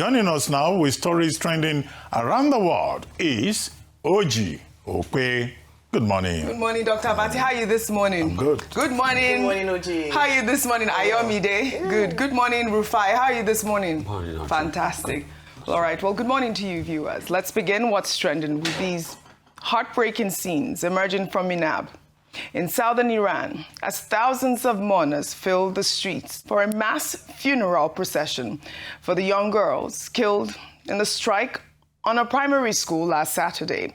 Joining us now with stories trending around the world is OjyOkpe. Good morning. Good morning, Dr. Abati. How are you this morning? I'm good. Good morning. Good morning, Oji. How are you this morning, Ayomide? Yeah. Good. Good morning, Rufai. How are you this morning? Good morning, Oji. Fantastic. All right. Well, good morning to you, viewers. Let's begin what's trending with these heartbreaking scenes emerging from Minab in southern Iran as thousands of mourners filled the streets for a mass funeral procession for the young girls killed in the strike on a primary school last Saturday.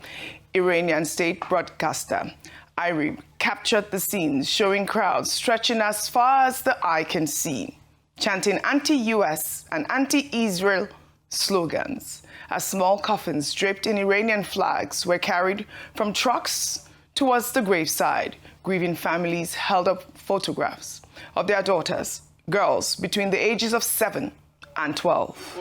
Iranian state broadcaster IRIB captured the scenes, showing crowds stretching as far as the eye can see, chanting anti-US and anti-Israel slogans as small coffins draped in Iranian flags were carried from trucks towards the graveside. Grieving families held up photographs of their daughters, girls between the ages of 7 and 12.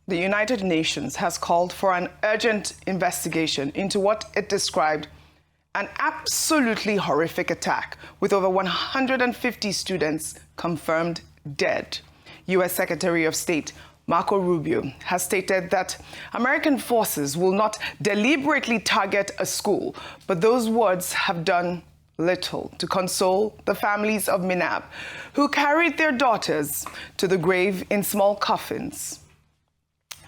The United Nations has called for an urgent investigation into what it described an absolutely horrific attack with over 150 students confirmed dead. U.S. Secretary of State Marco Rubio has stated that American forces will not deliberately target a school, but those words have done little to console the families of Minab, who carried their daughters to the grave in small coffins.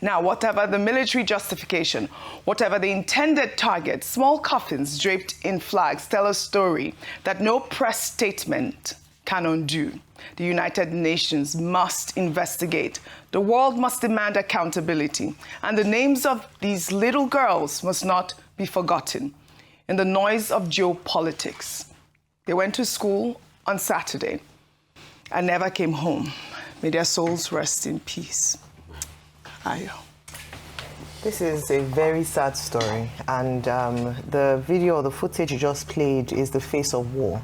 Now, whatever the military justification, whatever the intended target, small coffins draped in flags tell a story that no press statement can undo. The United Nations must investigate. The world must demand accountability. And the names of these little girls must not be forgotten in the noise of geopolitics. They went to school on Saturday and never came home. May their souls rest in peace. Ayo. This is a very sad story, and the video or the footage you just played is the face of war,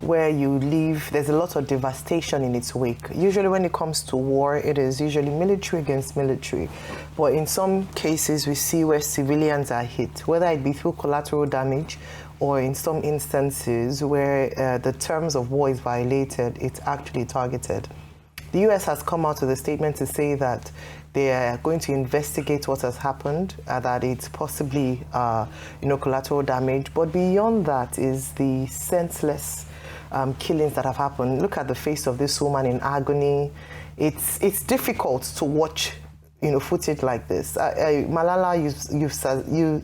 where you live, there's a lot of devastation in its wake. Usually when it comes to war, it is usually military against military, but in some cases we see where civilians are hit, whether it be through collateral damage or in some instances where the terms of war is violated, it's actually targeted. The US has come out with a statement to say that they are going to investigate what has happened, that it's possibly, collateral damage. But beyond that is the senseless killings that have happened. Look at the face of this woman in agony. It's difficult to watch, footage like this. Malala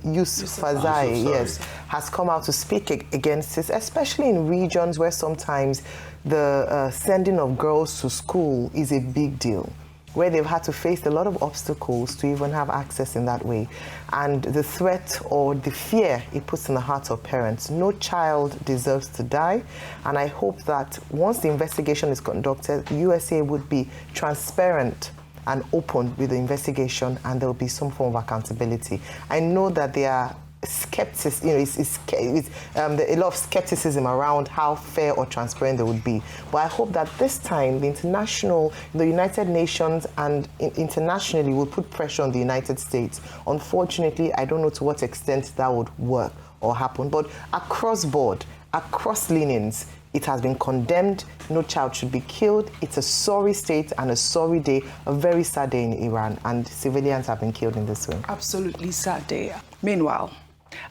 Yousafzai, yes, has come out to speak against this, especially in regions where sometimes the sending of girls to school is a big deal, where they've had to face a lot of obstacles to even have access in that way. And the threat or the fear it puts in the hearts of parents. No child deserves to die. And I hope that once the investigation is conducted, the USA would be transparent and open with the investigation, and there will be some form of accountability. I know that there are skeptics, a lot of skepticism around how fair or transparent they would be. But I hope that this time the United Nations and internationally will put pressure on the United States. Unfortunately, I don't know to what extent that would work or happen, but across board, across leanings, it has been condemned. No child should be killed. It's a sorry state and a sorry day, a very sad day in Iran, and civilians have been killed in this way. Absolutely sad day. Meanwhile,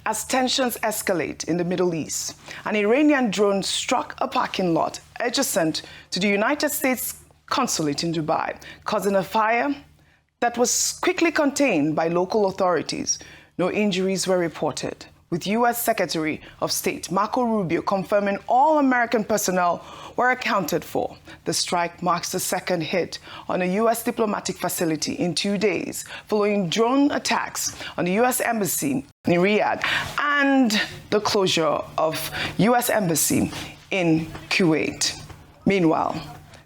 as tensions escalate in the Middle East, an Iranian drone struck a parking lot adjacent to the United States Consulate in Dubai, causing a fire that was quickly contained by local authorities. No injuries were reported, with U.S. Secretary of State Marco Rubio confirming all American personnel were accounted for. The strike marks the second hit on a U.S. diplomatic facility in 2 days, following drone attacks on the U.S. Embassy in Riyadh and the closure of U.S. Embassy in Kuwait. Meanwhile,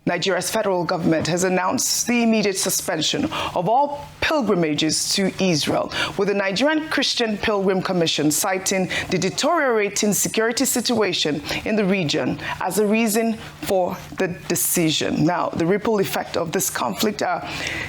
Nigeria's federal government has announced the immediate suspension of all pilgrimages to Israel, with the Nigerian Christian Pilgrim Commission citing the deteriorating security situation in the region as a reason for the decision. Now, the ripple effect of this conflict are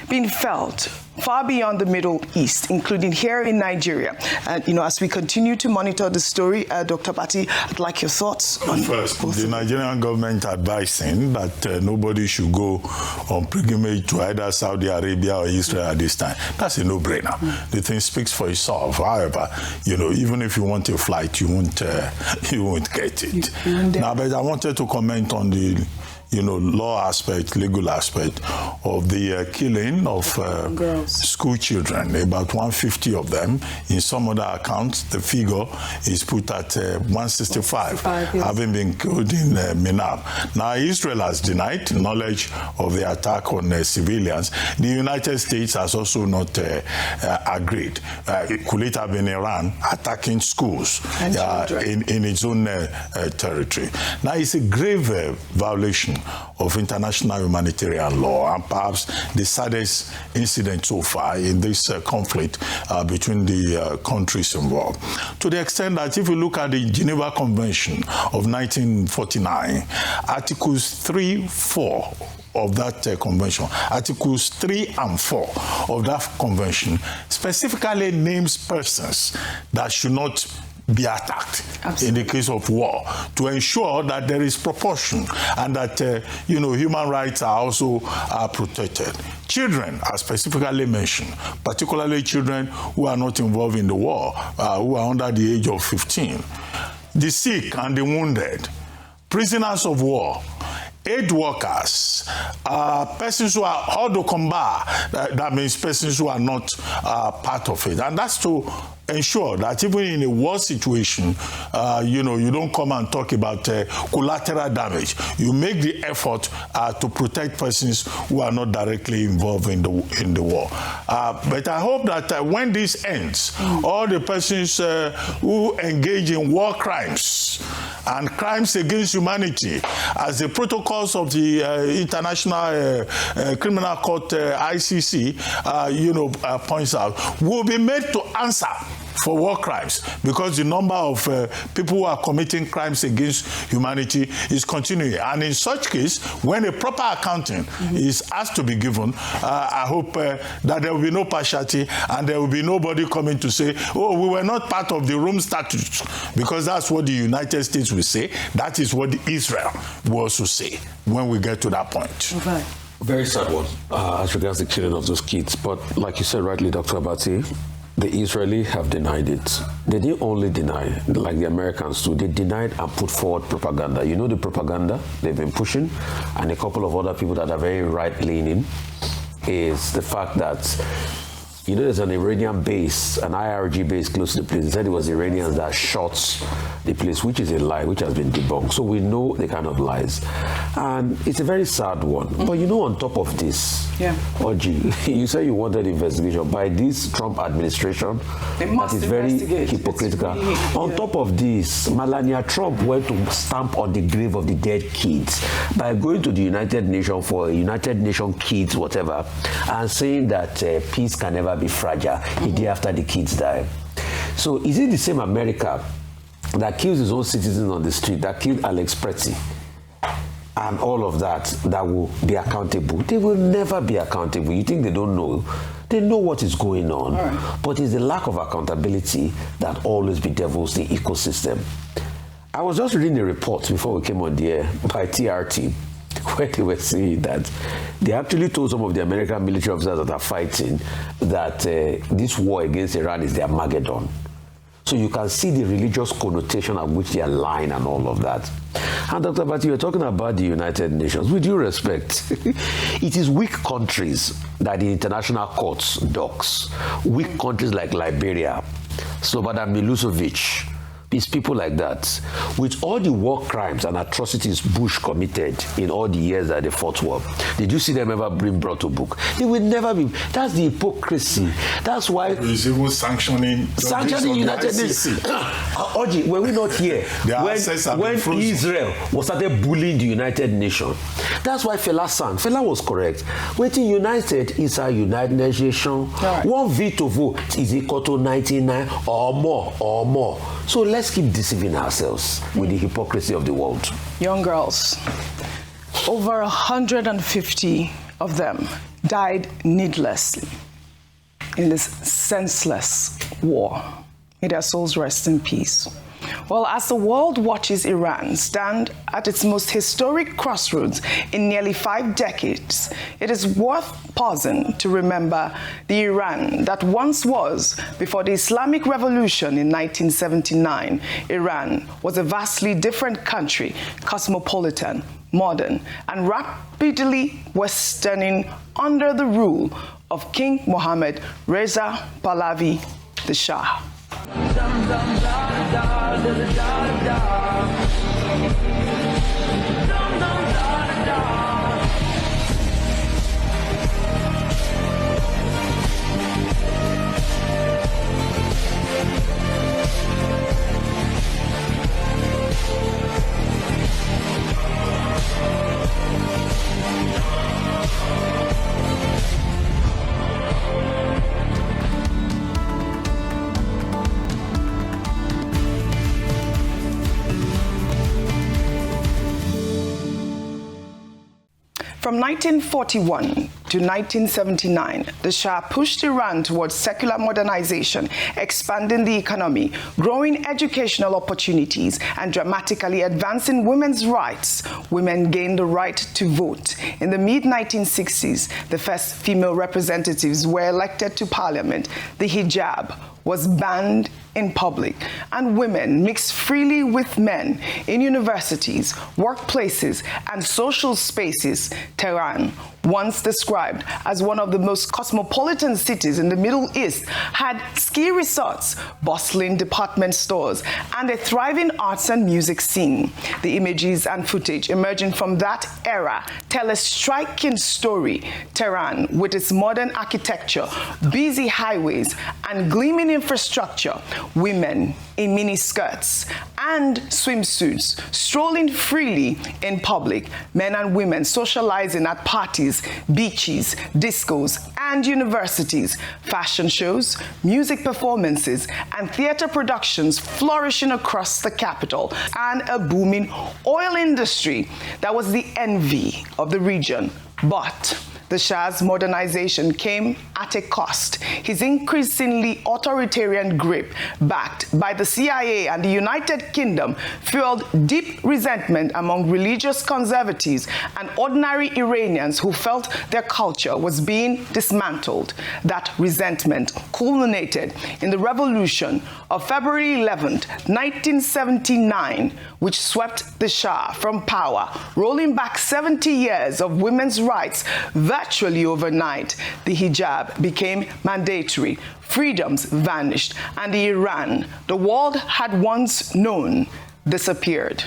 being felt far beyond the Middle East, including here in Nigeria. And, as we continue to monitor the story, Dr. Bati, I'd like your thoughts on First, the Nigerian government advising that nobody should go on pilgrimage to either Saudi Arabia or Israel at this time. That's a no-brainer. The thing speaks for itself. However, even if you want a flight, you won't get it. Now, but I wanted to comment on the law aspect, legal aspect of the killing of school children, about 150 of them. In some other accounts, the figure is put at 165, yes, having been killed in Minab. Now, Israel has denied knowledge of the attack on civilians. The United States has also not agreed. Could it have been Iran attacking schools in its own territory? Now, it's a grave violation of international humanitarian law, and perhaps the saddest incident so far in this conflict between the countries involved. To the extent that if you look at the Geneva Convention of 1949, Articles 3, 4 of that convention, Articles 3 and 4 of that convention specifically names persons that should not be attacked. Absolutely. In the case of war, to ensure that there is proportion and that human rights are also protected. Children are specifically mentioned, particularly children who are not involved in the war, who are under the age of 15. The sick and the wounded, prisoners of war, aid workers, persons who are hors de combat, that means persons who are not part of it. And that's to ensure that even in a war situation, you don't come and talk about collateral damage. You make the effort to protect persons who are not directly involved in the war. But I hope that when this ends, all the persons who engage in war crimes and crimes against humanity, as the protocols of the International Criminal Court, ICC, points out, will be made to answer for war crimes, because the number of people who are committing crimes against humanity is continuing. And in such case, when a proper accounting is asked to be given, I hope that there will be no partiality and there will be nobody coming to say, oh, we were not part of the Rome Statute, because that's what the United States will say. That is what Israel will also say when we get to that point. Okay. Very sad one as regards the killing of those kids. But like you said rightly, Dr. Abati, the Israelis have denied it. They didn't only deny, like the Americans do, they denied and put forward propaganda. You know the propaganda they've been pushing, and a couple of other people that are very right-leaning, is the fact that, there's an Iranian base, an IRG base close to the place. They said it was Iranians that shot the place, which is a lie, which has been debunked. So we know the kind of lies. And it's a very sad one. But on top of this, Oji, you say you wanted investigation by this Trump administration. That is very hypocritical. Really, on top of this, Melania Trump went to stamp on the grave of the dead kids by going to the United Nations for a United Nations kids, whatever, and saying that peace can never be fragile a day after the kids die. So is it the same America that kills his own citizens on the street, that killed Alex Pretty and all of that will be accountable? They will never be accountable. You think they don't know? They know what is going on. Right. But it's the lack of accountability that always bedevils the ecosystem. I was just reading a report before we came on the air by TRT, where they were saying that they actually told some of the American military officers that are fighting that this war against Iran is their Armageddon. So you can see the religious connotation of which they are lying and all of that. And Dr. Bati, you're talking about the United Nations. With due respect, it is weak countries that the international courts docks. Weak countries like Liberia, Slobodan Milosevic. It's people like that. With all the war crimes and atrocities Bush committed in all the years that they fought war, did you see them ever being brought to book? It will never be. That's the hypocrisy. That's why... He's even sanctioning United Nations. Oji, were we not here when Israel was started bullying the United Nations? That's why Fela was correct. Waiting United is a United Nation. Right. One veto vote is equal to 99 or more. So let's keep deceiving ourselves with the hypocrisy of the world. Young girls, over 150 of them died needlessly in this senseless war. May their souls rest in peace. Well, as the world watches Iran stand at its most historic crossroads in nearly 5 decades, it is worth pausing to remember the Iran that once was before the Islamic Revolution in 1979. Iran was a vastly different country, cosmopolitan, modern, and rapidly westerning under the rule of King Mohammed Reza Pahlavi, the Shah. From 1941 to 1979, the Shah pushed Iran towards secular modernization, expanding the economy, growing educational opportunities, and dramatically advancing women's rights. Women gained the right to vote. In the mid-1960s, the first female representatives were elected to parliament. The hijab was banned in public, and women mixed freely with men in universities, workplaces, and social spaces. Tehran, once described as one of the most cosmopolitan cities in the Middle East, had ski resorts, bustling department stores, and a thriving arts and music scene. The images and footage emerging from that era tell a striking story. Tehran, with its modern architecture, busy highways, and gleaming infrastructure, women in miniskirts and swimsuits, strolling freely in public, men and women socializing at parties, beaches, discos, and universities, fashion shows, music performances, and theater productions flourishing across the capital, and a booming oil industry that was the envy of the region. But the Shah's modernization came at a cost. His increasingly authoritarian grip, backed by the CIA and the United Kingdom, fueled deep resentment among religious conservatives and ordinary Iranians who felt their culture was being dismantled. That resentment culminated in the revolution of February 11th, 1979, which swept the Shah from power, rolling back 70 years of women's rights virtually overnight. The hijab became mandatory, freedoms vanished, and the Iran the world had once known disappeared.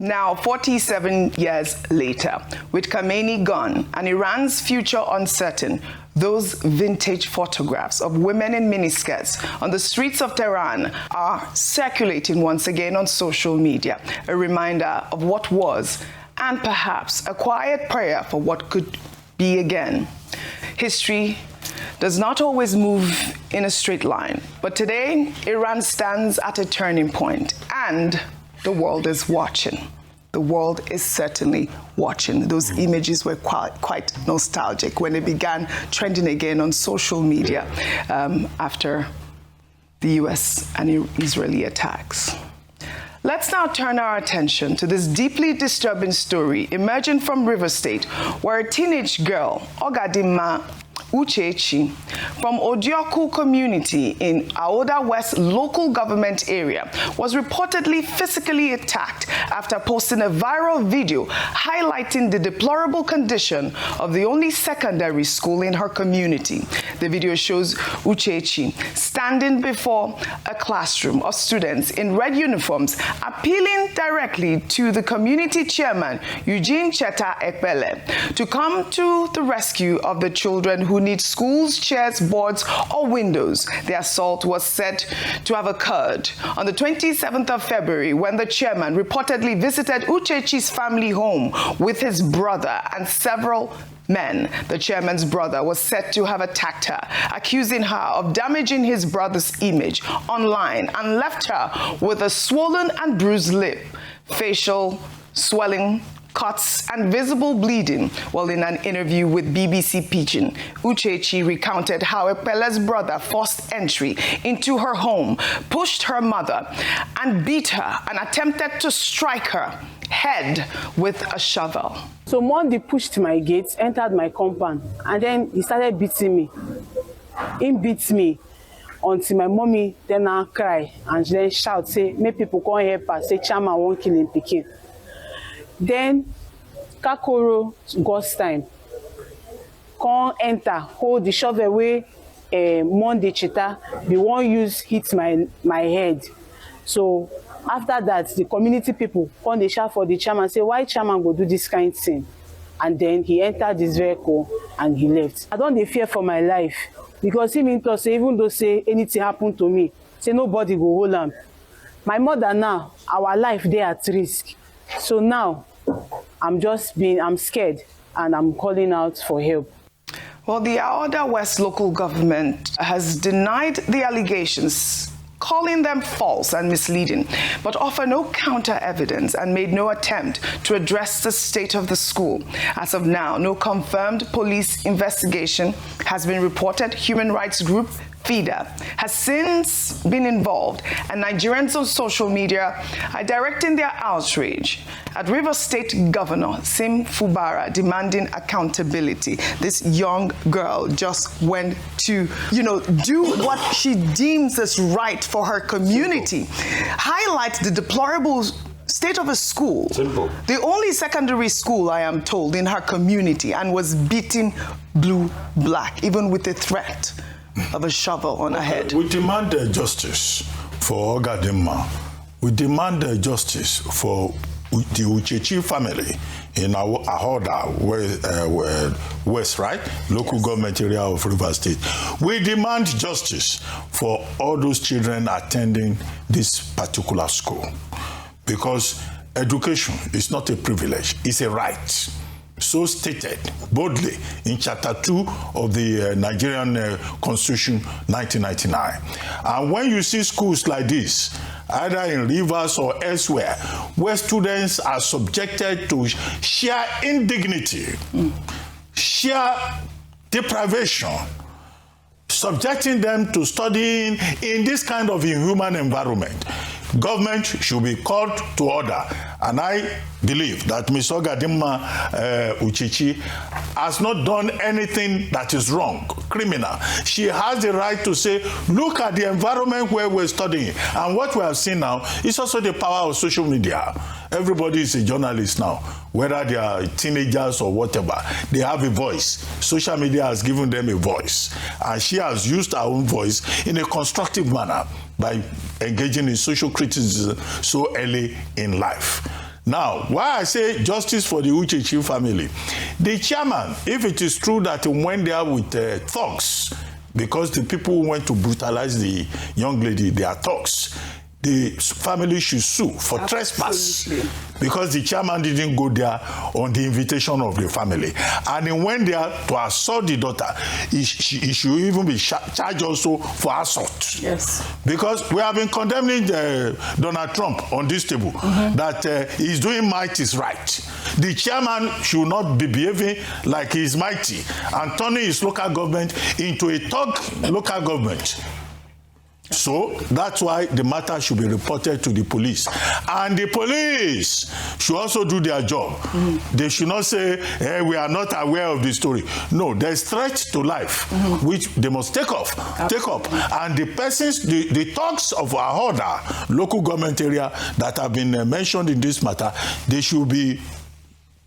Now, 47 years later, with Khamenei gone and Iran's future uncertain, those vintage photographs of women in miniskirts on the streets of Tehran are circulating once again on social media, a reminder of what was, and perhaps a quiet prayer for what could be again. History does not always move in a straight line. But today, Iran stands at a turning point, and the world is watching. The world is certainly watching. Those images were quite nostalgic when they began trending again on social media after the US and Israeli attacks. Let's now turn our attention to this deeply disturbing story emerging from Rivers State, where a teenage girl, Ogadimma Uchechi, from OjyOkpe community in Aoda West local government area, was reportedly physically attacked after posting a viral video highlighting the deplorable condition of the only secondary school in her community. The video shows Uchechi standing before a classroom of students in red uniforms, appealing directly to the community chairman, Eugene Cheta Ekpele, to come to the rescue of the children who need schools, chairs, boards, or windows. The assault was said to have occurred on the 27th of February when the chairman reportedly visited Uchechi's family home with his brother and several men. The chairman's brother was said to have attacked her, accusing her of damaging his brother's image online, and left her with a swollen and bruised lip, facial swelling, cuts, and visible bleeding. While in an interview with BBC Pidgin, Uchechi recounted how Ekpele's brother forced entry into her home, pushed her mother, and beat her, and attempted to strike her head with a shovel. So Monday pushed my gates, entered my compound, and then he started beating me. He beat me until my mommy then now cry and then shout, say, make people come help her, say Chama won't kill him pikin. Then Kakoro God's time come enter, hold the shovel away. Monday Cheta, the one use hit my head. So after that, the community people come they shout for the chairman, say why chairman go do this kind of thing? And then he entered this vehicle and he left. I don't fear for my life because he mean to say even though say anything happen to me, say nobody go hold him. My mother now, our life they at risk. So now I'm scared and I'm calling out for help. Well, the Aoda West local government has denied the allegations, calling them false and misleading, but offer no counter evidence and made no attempt to address the state of the school. As of now, no confirmed police investigation has been reported. Human rights group FIDA has since been involved, and Nigerians on social media are directing their outrage at Rivers State Governor Sim Fubara, demanding accountability. This young girl just went to, do what she deems as right for her community. Highlight the deplorable state of a school. Simple. The only secondary school, I am told, in her community, and was beaten blue-black, even with a threat of a shovel on her head. We demand justice for Ogadimma. We demand justice for the Uchechi family in Ahoda West, right? Local government area of Rivers State. We demand justice for all those children attending this particular school, because education is not a privilege, it's a right. So stated boldly in Chapter 2 of the Nigerian Constitution 1999. And when you see schools like this, either in Rivers or elsewhere, where students are subjected to sheer indignity, sheer deprivation, subjecting them to studying in this kind of inhuman environment, government should be called to order. And I believe that Ms. Ogadimma Uchechi has not done anything that is wrong, criminal. She has the right to say, look at the environment where we're studying. And what we have seen now is also the power of social media. Everybody is a journalist now, whether they are teenagers or whatever. They have a voice. Social media has given them a voice. And she has used her own voice in a constructive manner by engaging in social criticism so early in life. Now, why I say justice for the Uchechi family, the chairman, if it is true that he went there with thugs, because the people who went to brutalize the young lady, they are thugs, the family should sue for trespass because the chairman didn't go there on the invitation of the family. And he went there to assault the daughter. He should even be charged also for assault. Yes. Because we have been condemning Donald Trump on this table, that he's doing might is right. The chairman should not be behaving like he's mighty and turning his local government into a thug local government. So that's why the matter should be reported to the police. And the police should also do their job. They should not say, hey, we are not aware of the story. No, there's threat to life, which they must take up. And the persons, the thugs of our other local government area that have been mentioned in this matter, they should be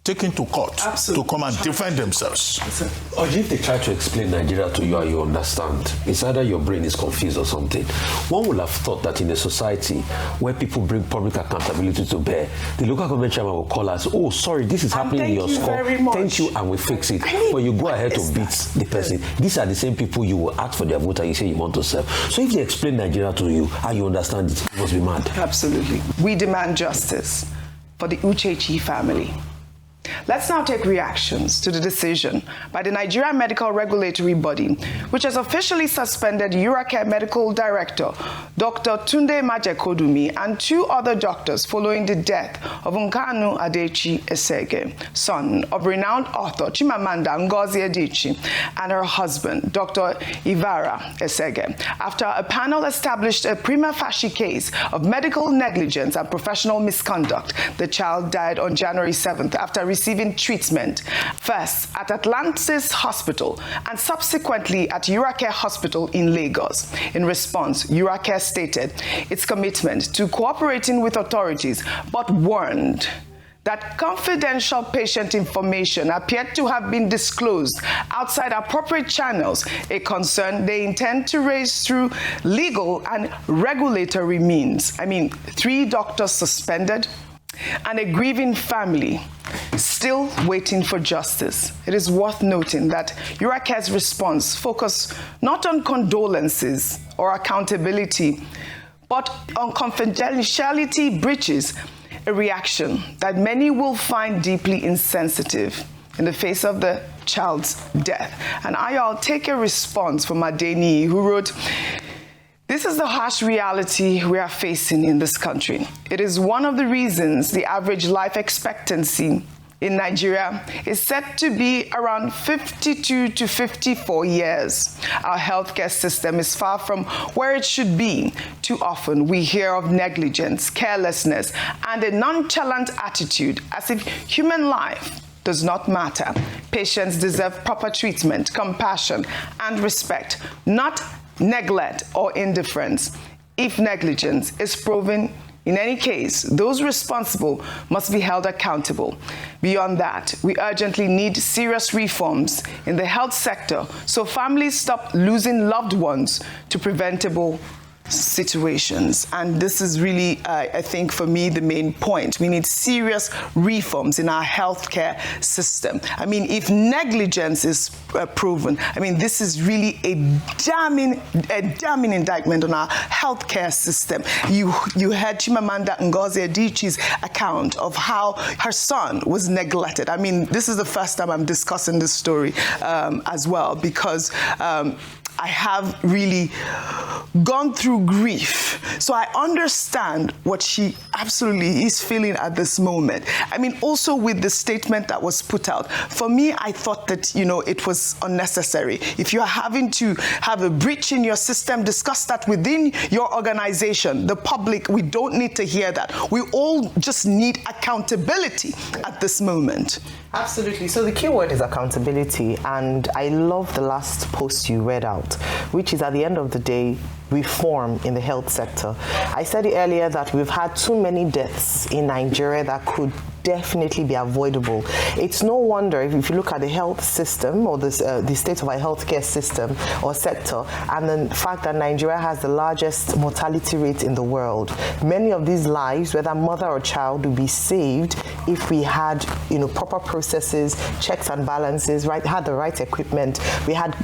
taken to court to come and defend themselves. Or if they try to explain Nigeria to you and you understand, it's either your brain is confused or something. One would have thought that in a society where people bring public accountability to bear, the local government chairman will call us, oh, sorry, this is happening in your score. Thank you, and we fix it. But you go ahead to beat the person. These are the same people you will ask for their vote and you say you want to serve. So if they explain Nigeria to you and you understand it, you must be mad. Absolutely. We demand justice for the OjyOkpe family. Let's now take reactions to the decision by the Nigerian Medical Regulatory Body, which has officially suspended OjyOkpe Medical Director Dr. Tunde Majekodunmi and 2 other doctors following the death of Nkanu Adechi Esege, son of renowned author Chimamanda Ngozi Adichie, and her husband, Dr. Ivara Esege, after a panel established a prima facie case of medical negligence and professional misconduct. The child died on January 7th after receiving treatment, first at Atlantis Hospital and subsequently at OjyOkpe Hospital in Lagos. In response, OjyOkpe stated its commitment to cooperating with authorities, but warned that confidential patient information appeared to have been disclosed outside appropriate channels, a concern they intend to raise through legal and regulatory means. 3 doctors suspended, and a grieving family still waiting for justice. It is worth noting that OjyOkpe's response focused not on condolences or accountability, but on confidentiality breaches, a reaction that many will find deeply insensitive in the face of the child's death. And I'll take a response from Adeni, who wrote, "This is the harsh reality we are facing in this country. It is one of the reasons the average life expectancy in Nigeria is set to be around 52 to 54 years. Our healthcare system is far from where it should be. Too often we hear of negligence, carelessness, and a nonchalant attitude as if human life does not matter. Patients deserve proper treatment, compassion, and respect, not neglect or indifference. If negligence is proven, in any case, those responsible must be held accountable. Beyond that, we urgently need serious reforms in the health sector so families stop losing loved ones to preventable situations." And this is really, I think, for me, the main point. We need serious reforms in our healthcare system. If negligence is proven, this is really a damning indictment on our healthcare system. You heard Chimamanda Ngozi Adichie's account of how her son was neglected. This is the first time I'm discussing this story as well, because I have really gone through grief. So I understand what she absolutely is feeling at this moment. Also with the statement that was put out. For me, I thought that, it was unnecessary. If you're having to have a breach in your system, discuss that within your organization. The public, we don't need to hear that. We all just need accountability at this moment. Absolutely. So the key word is accountability, and I love the last post you read out, which is, at the end of the day, reform in the health sector. I said it earlier that we've had too many deaths in Nigeria that could definitely be avoidable. It's no wonder if you look at the health system or the state of our healthcare system or sector, and the fact that Nigeria has the largest mortality rate in the world. Many of these lives, whether mother or child, will be saved if we had, proper processes, checks and balances, right, had the right equipment, we had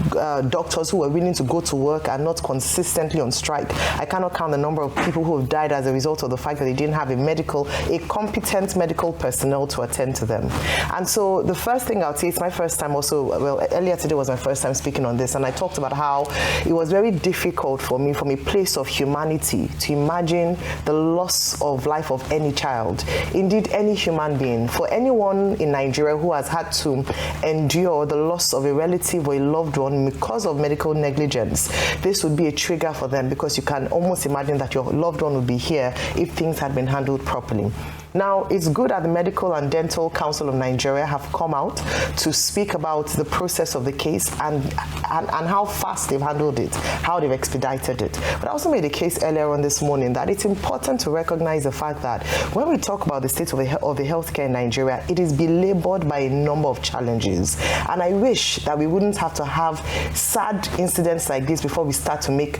doctors who were willing to go to work and not consistently on strike. I cannot count the number of people who have died as a result of the fact that they didn't have a competent medical personnel to attend to them. And so the first thing I would say, it's my first time also, well, earlier today was my first time speaking on this, and I talked about how it was very difficult for me, from a place of humanity, to imagine the loss of life of any child, indeed any human being. For anyone in Nigeria who has had to endure the loss of a relative or a loved one because of medical negligence, this would be a trigger for them, because you can almost imagine that your loved one would be here if things had been handled properly. Now, it's good that the Medical and Dental Council of Nigeria have come out to speak about the process of the case and how fast they've handled it, how they've expedited it. But I also made a case earlier on this morning that it's important to recognize the fact that when we talk about the state of the healthcare in Nigeria, it is belabored by a number of challenges. And I wish that we wouldn't have to have sad incidents like this before we start to make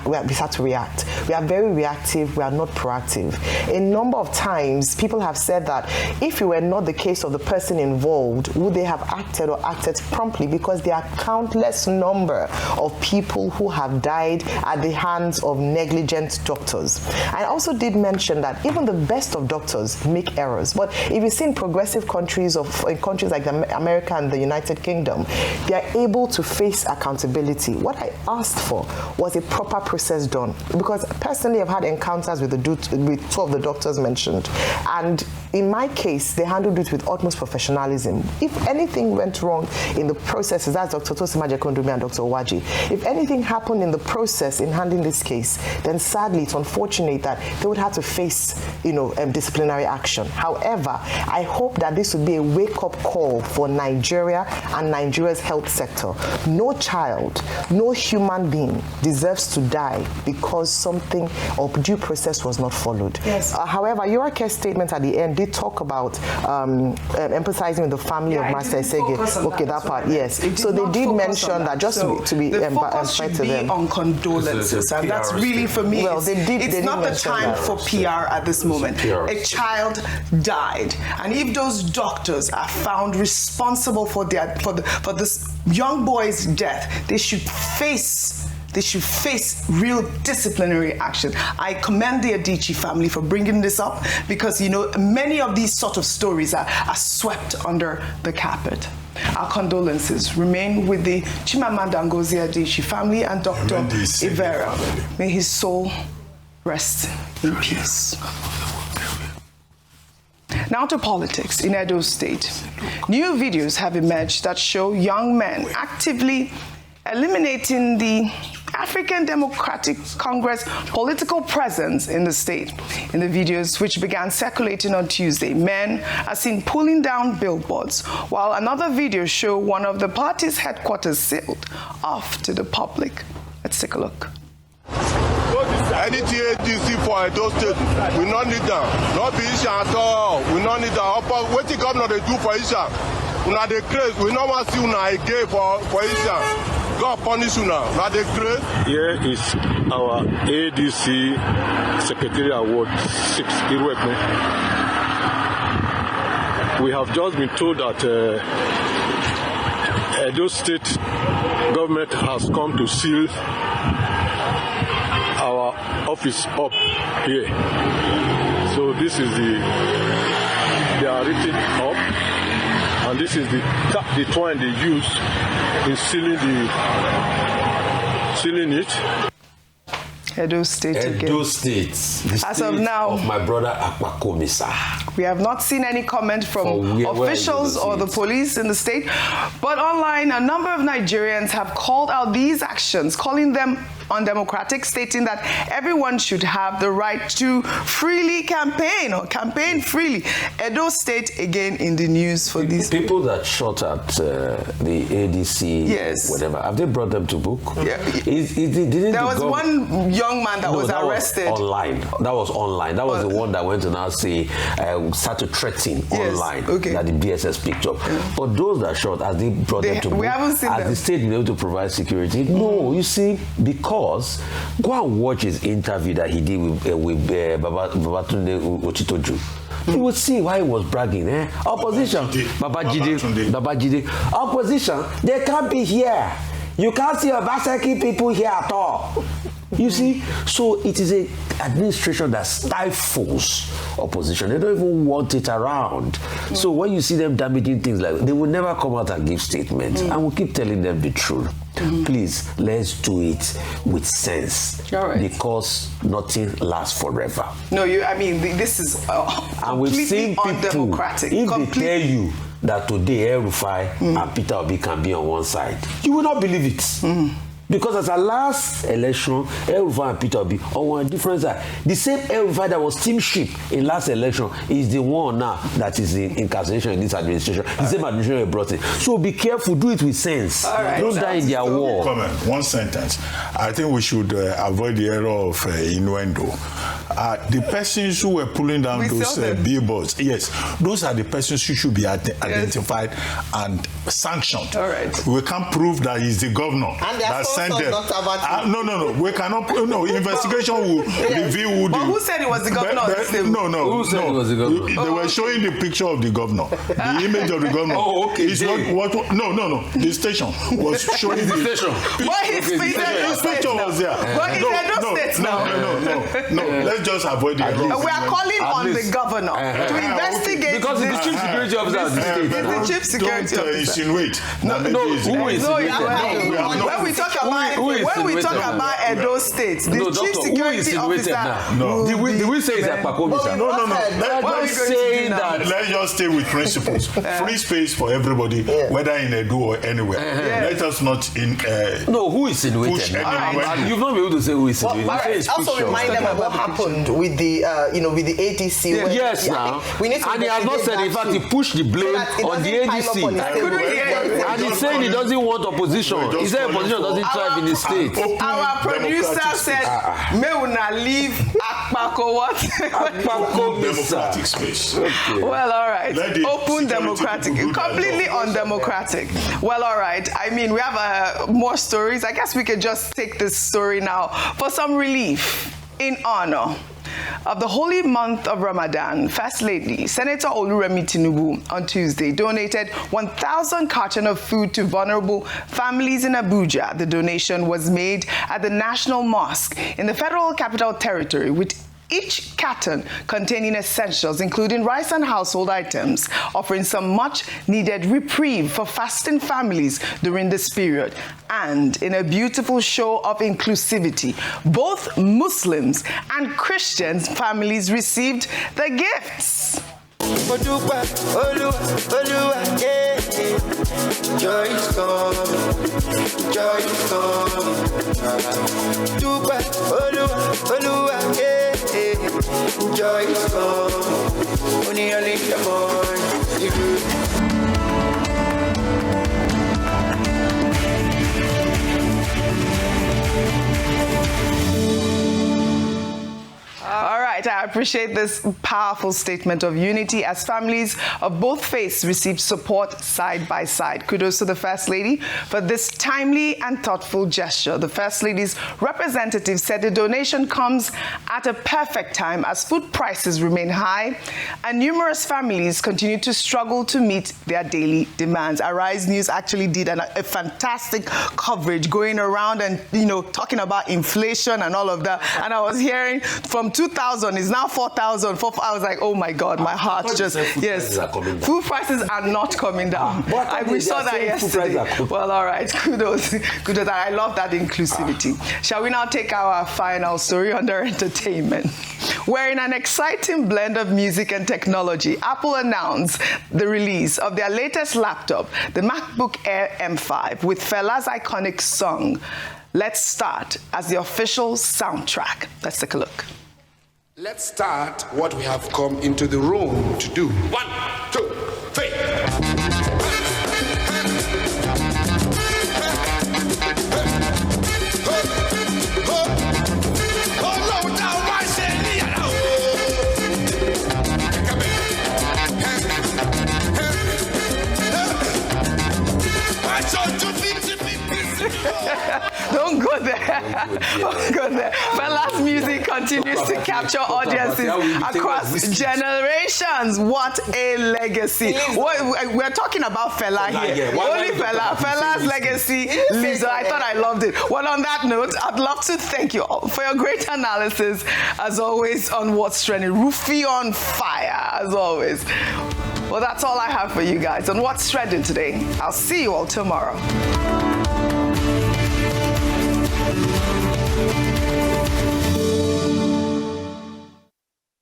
we start to react. We are very reactive, we are not proactive. A number of times, people have said that if it were not the case of the person involved, would they have acted or acted promptly? Because there are countless number of people who have died at the hands of negligent doctors. I also did mention that even the best of doctors make errors. But if you see in progressive countries, in countries like America and the United Kingdom, they are able to face accountability. What I asked for was a proper process done, because personally I've had encounters with two of the doctors mentioned, and in my case they handled it with utmost professionalism. If anything went wrong in the processes, that's Dr. Tosimaje Kondumi and Dr. Owaji, if anything happened in the process in handling this case, then sadly it's unfortunate that they would have to face disciplinary action. However, I hope that this would be a wake-up call for Nigeria and Nigeria's health sector. No child, no human being deserves to die because something or due process was not followed. Yes. However, your case statement at the end did talk about empathizing with the family of Master Esege. Okay, that part, yes. So they did mention that, just to be the focus should be on condolences, and that's really, for me, well, it's not the time for PR at this moment. A child died, and if those doctors are found responsible for this young boy's death, they should face real disciplinary action. I commend the Adichie family for bringing this up, because many of these sort of stories are swept under the carpet. Our condolences remain with the Chimamanda Ngozi Adichie family and Dr. Ivera. May his soul rest in peace. Now to politics in Edo State. New videos have emerged that show young men actively eliminating the African Democratic Congress political presence in the state. In the videos, which began circulating on Tuesday, men are seen pulling down billboards, while another video shows one of the party's headquarters sealed off to the public. Let's take a look. Any TADC for Edo State, we don't need them. Not be Isha at all. We don't need them. What the governor they do for Isha? Una the craze. We don't want to see una again for Isha. God punish you now. Now they craze. Here is our ADC Secretary Award 6. We have just been told that Edo State government has come to seal our office up here. So this is they are written up, and this is the twine they use in sealing it. Edo State again. Edo State. The As state of now, of my brother Akwakomisa. We have not seen any comment from officials or the police in the state, but online, a number of Nigerians have called out these actions, calling them undemocratic, stating that everyone should have the right to freely campaign or campaign freely. Edo State again in the news for these people that shot at the ADC, yes, whatever. Have they brought them to book? Yeah. There was one young man that was arrested. Online. That was online. That was the one that went to now say, start to threaten online that the DSS picked up. Yeah. But those that shot, as they brought them to book, we haven't seen them. the state been able to provide security? No, you see, because go and watch his interview that he did with Babatunde Ochitoju. you would see why he was bragging. Opposition, Babajide. Opposition, they can't be here. You can't see Obaseki people here at all. You see, so it is an administration that stifles opposition. They don't even want it around. So when you see them damaging things like that, they will never come out and give statements. And we'll keep telling them the truth. Please, let's do it with sense. Because nothing lasts forever. No, this is and we've seen people, undemocratic. If they tell you that today El-Rufai and Peter Obi can be on one side, you will not believe it. Because as our last election, El-Rufai and Peter Obi on one different side. The same El-Rufai that was teamship in last election is the one now that is in incarceration in this administration. The same administration brought it. So be careful, do it with sense. Don't die in their war. Comment. One sentence. I think we should avoid the error of innuendo. The persons who were pulling down those billboards, yes, those are the persons who should be identified and sanctioned. We can't prove that he's the governor that sent them. No. We cannot. No, investigation will reveal who. But who said it was the governor? No. Who said it was the governor? They were showing the picture of the governor. The image of the governor. Is what? No. The station was showing the station. But his picture was there. But he's no states now. No. Let's just avoid the error. We are calling on the governor to investigate. Because it's the chief security officer of the state. It's the chief security officer. Insinuate. Who is when we talk about Edo State, the chief security officer. Did we say it's a Pakomisa? No. Let's just stay with principles. Free space for everybody, whether in Edo or anywhere. Let us not who is insinuated? You've not been able to say who is insinuated. Also remind them of what happened with the with the ADC. Yes, now. And he has not said, in fact, he pushed the blame on the ADC. And he's saying he doesn't want opposition. He said opposition doesn't thrive in the state. Our producer said, "May una leave Akpako what? Akpako democratic space." Well, all right. Open democratic, completely undemocratic. Well, all right. We have more stories. I guess we could just take this story now for some relief in honor of the holy month of Ramadan. First Lady Senator Oluremi Tinubu on Tuesday donated 1,000 cartons of food to vulnerable families in Abuja. The donation was made at the National Mosque in the Federal Capital Territory, with each carton containing essentials, including rice and household items, offering some much-needed reprieve for fasting families during this period. And in a beautiful show of inclusivity, both Muslims and Christian families received the gifts. Joy is coming, joy is coming. Joy is coming, only a little more. All right, I appreciate this powerful statement of unity as families of both faiths received support side by side. Kudos to the First Lady for this timely and thoughtful gesture. The First Lady's representative said the donation comes at a perfect time as food prices remain high and numerous families continue to struggle to meet their daily demands. Arise News actually did a fantastic coverage going around and, talking about inflation and all of that. And I was hearing from 2,000 is now 4,000. I was like, oh my God, my heart just, yes. Food prices are not coming down. We saw that yesterday. Well, all right, kudos. I love that inclusivity. Shall we now take our final story under entertainment? Where in an exciting blend of music and technology, Apple announced the release of their latest laptop, the MacBook Air M5, with Fela's iconic song, Let's Start, as the official soundtrack. Let's take a look. Let's start what we have come into the room to do. 1, 2, 3. Don't go go there. We'll go there. Fela's music continues to capture audiences across generations. What a legacy. We're talking about Fela here. Only Fela. Fela's legacy lives on. I thought I loved it. Well, on that note, I'd love to thank you all for your great analysis, as always, on What's Trending. Rufy on fire, as always. Well, that's all I have for you guys on What's Trending today. I'll see you all tomorrow.